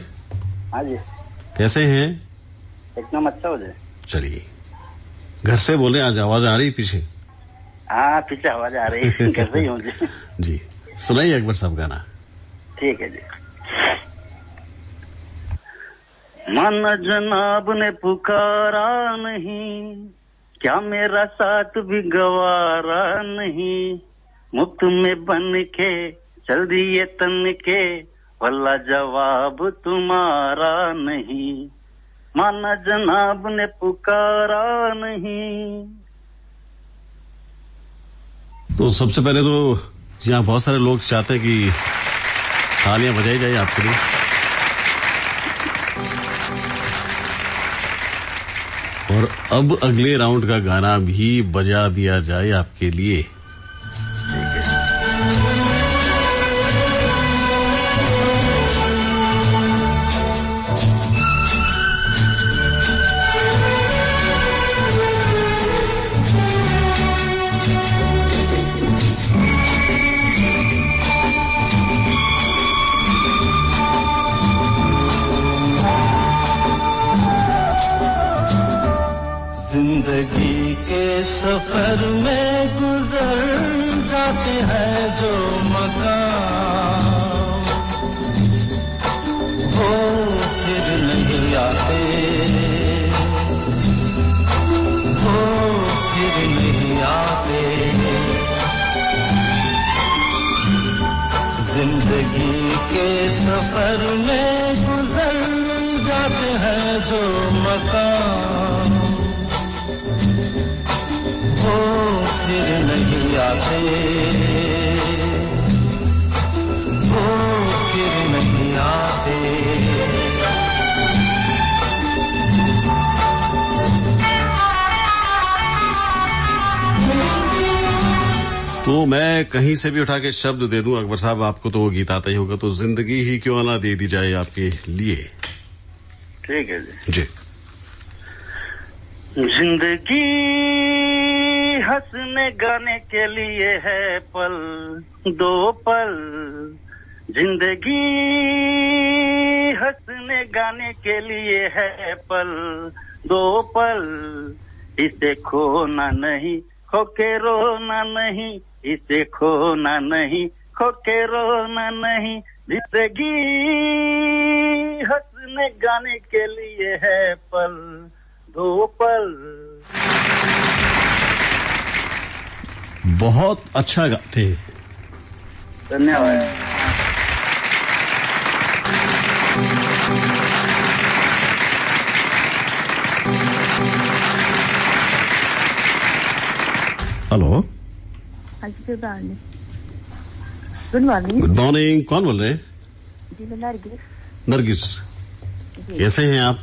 हाँ जी। कैसे हैं? एकदम अच्छा हो जाए। चलिए, घर से बोले, आज आवाज आ रही पीछे? हाँ, पीछे आवाज आ रही है, घर से ही हूँ जी। जी, सुनाइए अकबर साहब गाना। ठीक है जी। माना जनाब ने पुकारा नहीं, क्या मेरा साथ भी गवारा नहीं, मुफ्त में बन के चल दिए तन के, भला जवाब तुम्हारा नहीं, माना जनाब ने पुकारा नहीं। तो सबसे पहले तो यहाँ बहुत सारे लोग चाहते हैं कि तालियां बजाई जाए आपके लिए। और अब अगले राउंड का गाना भी बजा दिया जाए आपके लिए। जिंदगी के सफर में गुजर जाते हैं जो मकाम, वो फिर नहीं आते, वो फिर नहीं आते। जिंदगी के सफर में गुजर जाते हैं जो मकाम, वो फिर नहीं आते, वो फिर नहीं आते। तो मैं कहीं से भी उठा के शब्द दे दूं अकबर साहब, आपको तो वो गीत आता ही होगा, तो जिंदगी ही क्यों ना दे दी जाए आपके लिए। ठीक है जी। जी। जिंदगी हंसने गाने के लिए है पल दो पल, जिंदगी हंसने गाने के लिए है पल दो पल, इसे खोना नहीं खो के रोना नहीं, इसे खोना नहीं खो के रोना नहीं, जिंदगी हंसने गाने के लिए है पल दो पल। बहुत अच्छा गाते हैं, धन्यवाद। Hello. Good morning. Good morning. Good morning, कौन बोल रहे हैं? जी मैं नरगिस। नरगिस, कैसे हैं आप?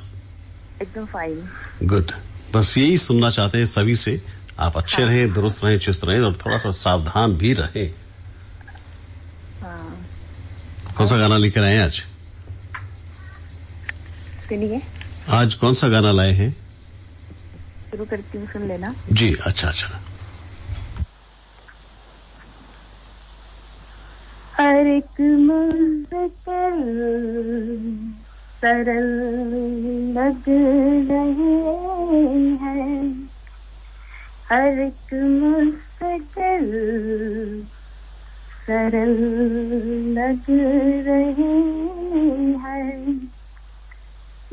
एकदम फाइन। गुड, बस यही सुनना चाहते हैं सभी से, आप अच्छे रहें, दुरुस्त रहें, चुस्त रहें और थोड़ा सा सावधान भी रहें। हाँ। कौन सा गाना लेकर आए हैं आज? सुनिए। आज कौन सा गाना लाए हैं? शुरू करती हूँ, सुन लेना। जी, अच्छा अच्छा। हर एक मुश्किल सरल लग रहे हैं, हर एक मुश्किल सरल लग रहे हैं,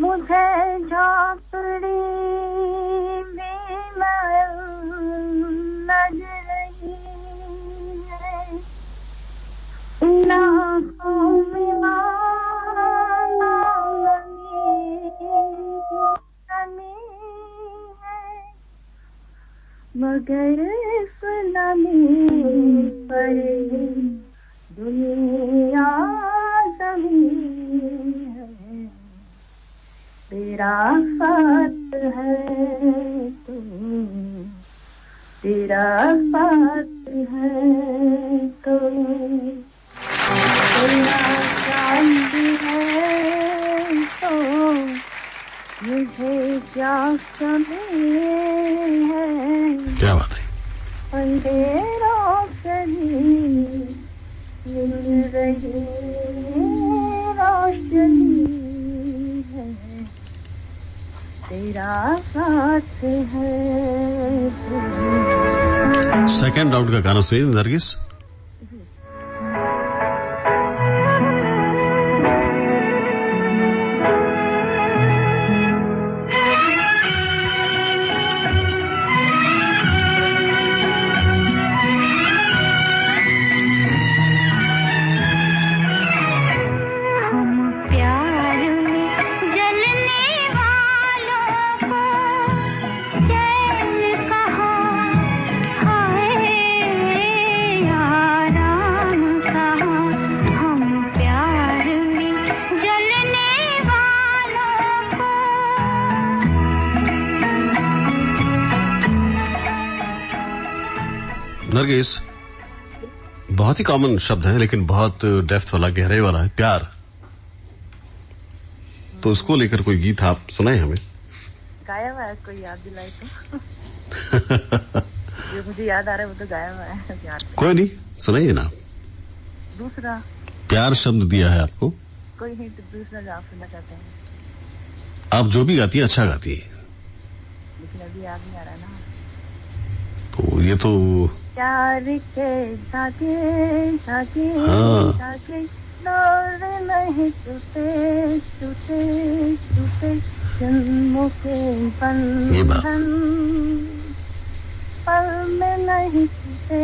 मुझे झोंपड़ी भी लग रही है, लाखों में मगर सुनामी पर दुनिया ज़मीन है, तेरा साथ है तो तेरा साथ है तो तेरा चांद है तो मुझे क्या कमी है। क्या बात है। अंधेरों कहीं मिल रही रोशनी है तेरा साथ है। सेकंड राउंड का गाना सुनिए नरगिस। नरगिस, बहुत ही कॉमन शब्द है लेकिन बहुत डेप्थ वाला, गहरे वाला है, प्यार। तो उसको लेकर कोई गीत आप सुनाए हमें। गाया हुआ है, कोई याद दिलाए तो। जो मुझे याद आ रहा है वो तो गाया हुआ है याद। कोई नहीं, सुनाइए ना। दूसरा प्यार शब्द दिया है आपको, कोई नहीं तो दूसरा जो आप सुनना चाहते हैं। आप जो भी गाती है अच्छा गाती है, लेकिन अभी याद नहीं आ रहा ना। तो ये तो प्यार के धागे धागे धागे डोर नहीं टूटे टूटे टूटे जन्मों के बंधन पल में नहीं टूटे।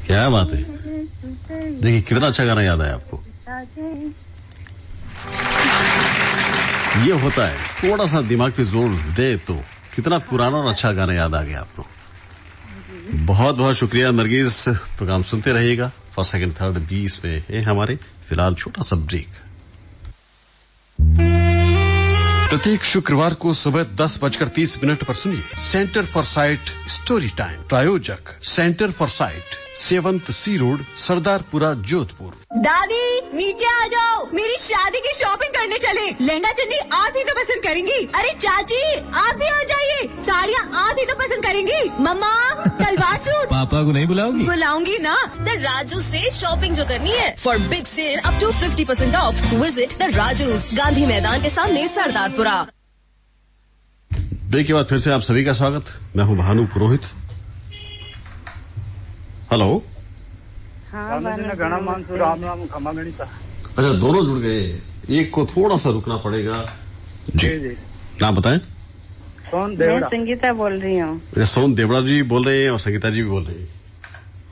क्या बात है। देखिए कितना अच्छा गाना याद है आपको। ये होता है, थोड़ा सा दिमाग पे जोर दे तो कितना पुराना और अच्छा गाना याद आ गया आपको। बहुत बहुत शुक्रिया नरगिस। प्रोग्राम सुनते रहिएगा। फर्स्ट सेकंड थर्ड 20 में है हमारे। फिलहाल छोटा सा ब्रेक। प्रत्येक शुक्रवार को सुबह 10:30 पर सुनिए centre for sight story time. प्रायोजक centre for sight, 7th C road, Sardarpura, Jodhpur. दादी नीचे आ जाओ, मेरी शादी की शॉपिंग करने चले। लहंगा चुन्नी आप ही तो पसंद करेंगी। अरे चाची आप भी आ जाइए, साड़ियाँ आप ही तो पसंद करेंगी। मम्मा सलवार सूट। पापा को नहीं बुलाओगी? बुलाऊंगी ना। द राजू से शॉपिंग जो करनी है for big sale up to 50% off, visit the Raju's, Gandhi Maidan के सामने, सरदारपुरा। ब्रेक के बाद फिर से आप सभी का स्वागत। मैं हूं भानु पुरोहित। हेलो। अच्छा, दोनों जुड़ गए, एक को थोड़ा सा रुकना पड़ेगा। जी नाम बताएं। सोन देवड़ा। मैं संगीता बोल रही हूँ। सोन देवड़ा जी बोल रहे हैं और संगीता जी भी बोल रही हैं।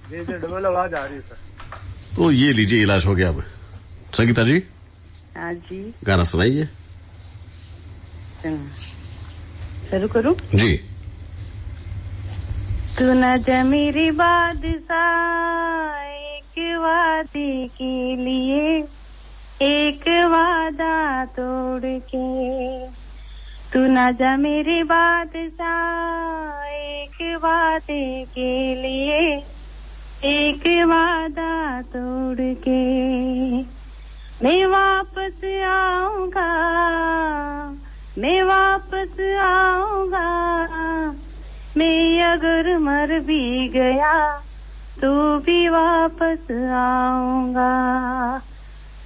जी डबल आवाज आ रही है सर। तो ये लीजिए, इलाज हो गया अब। संगीता जी। हाँ जी। गाना सुनाइए। शुरू करूँ? जी। तू न जा मेरी बादशाह, एक वादे के लिए एक वादा तोड़ के। तू न जा मेरे बादशाह, एक वादे के लिए एक वादा तोड़ के। मैं वापस आऊंगा, मैं वापस आऊंगा, मैं अगर मर भी गया तो भी वापस आऊंगा।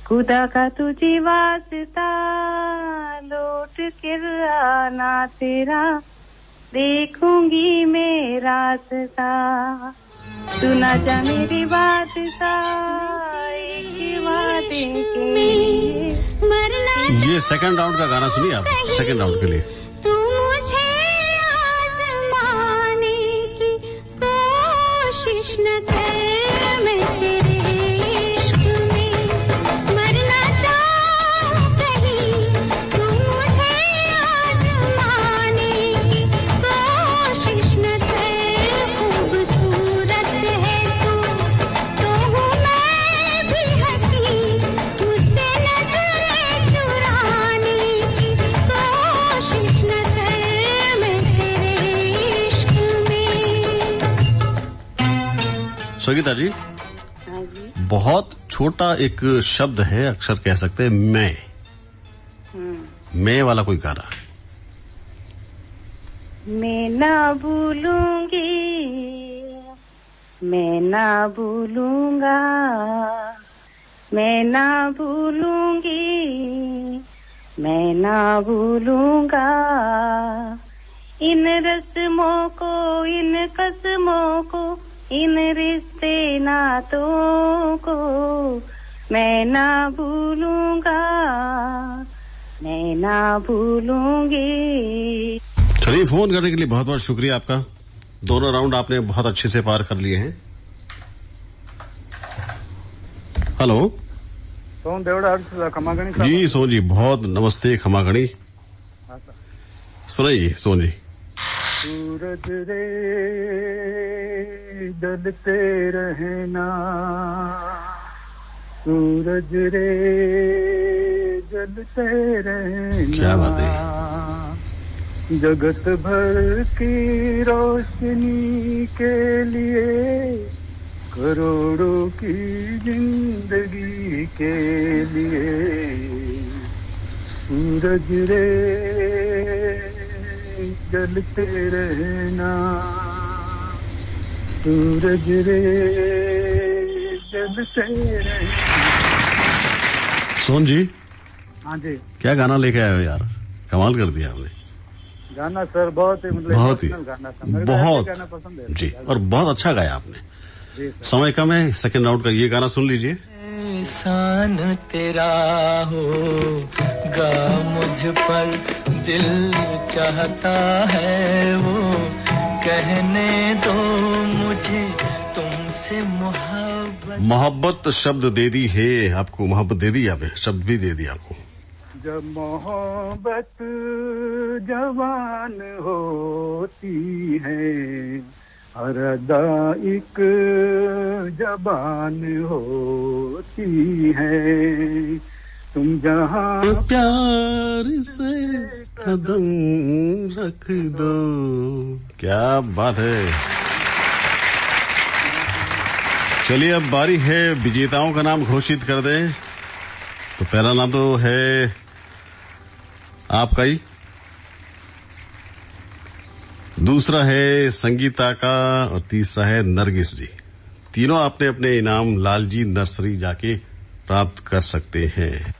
खुदा का तुझे वास्ता, लौट कर आना तेरा, देखूंगी मैं रास्ता। तू ना जा मेरी बादशाह, एक वादे के लिए मरना। ये सेकंड राउंड का गाना सुनिए आप, सेकंड राउंड के लिए। तू मुझे आज़माने की कोशिश न कर, मैं तेरे इश्क में मरना चाहूं कहीं। तू मुझे आज़माने की कोशिश न कर, खूबसूरत है तू तो हूँ मैं भी हंसी, मुझसे नजरें चुराने की कोशिश न संगीता जी, हाँ जी। बहुत छोटा एक शब्द है, अक्षर कह सकते हैं, मैं वाला कोई गाना। मैं ना भूलूंगी, मैं ना भूलूंगा, मैं ना भूलूंगी, मैं ना भूलूंगा इन रस्मों को, इन कसमों को, इन रिश्ते नातों को, मैं ना भूलूंगा, मैं ना भूलूंगी। चलिए, फोन करने के लिए बहुत बहुत शुक्रिया आपका। दोनों राउंड आपने बहुत अच्छे से पार कर लिए हैं। हेलो, सोन देवड़ा खमागणी जी। सोन जी, बहुत नमस्ते। खमागणी सुनाइए सोन जी। सूरज रे जलते रहना, सूरज रे जलते रहना, क्या बात है। जगत भर की रोशनी के लिए, करोड़ों की जिंदगी के लिए, सूरज रे जलते रहना, सूरज रे जलते रहना। सोन जी, हाँ जी, क्या गाना लेके आए हो यार, कमाल कर दिया आपने। गाना सर बहुत ही मतलब बहुत ही गाना था, मेरे बहुत गाना पसंद है जी, और बहुत अच्छा गाया आपने। समय कम है, सेकंड राउंड का ये गाना सुन लीजिए। एहसान तेरा होगा मुझ पर, दिल चाहता है वो कहने दो मुझे तुमसे मोहब्बत। मोहब्बत शब्द दे दी है आपको, मोहब्बत दे दी आपने, शब्द भी दे दिया आपको। जब मोहब्बत जवान होती है, हर अदा एक जबान होती है, तुम जहाँ प्यार से कदम रख दो। क्या बात है। चलिए, अब बारी है विजेताओं का नाम घोषित कर दें। तो पहला नाम तो है आपका ही, दूसरा है संगीता का, और तीसरा है नरगिस जी। तीनों आपने अपने इनाम लालजी नर्सरी जाके प्राप्त कर सकते हैं।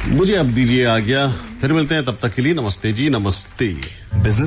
मुझे अब दीजिए आ गया, फिर मिलते हैं, तब तक के लिए नमस्ते जी, नमस्ते। बिजनेस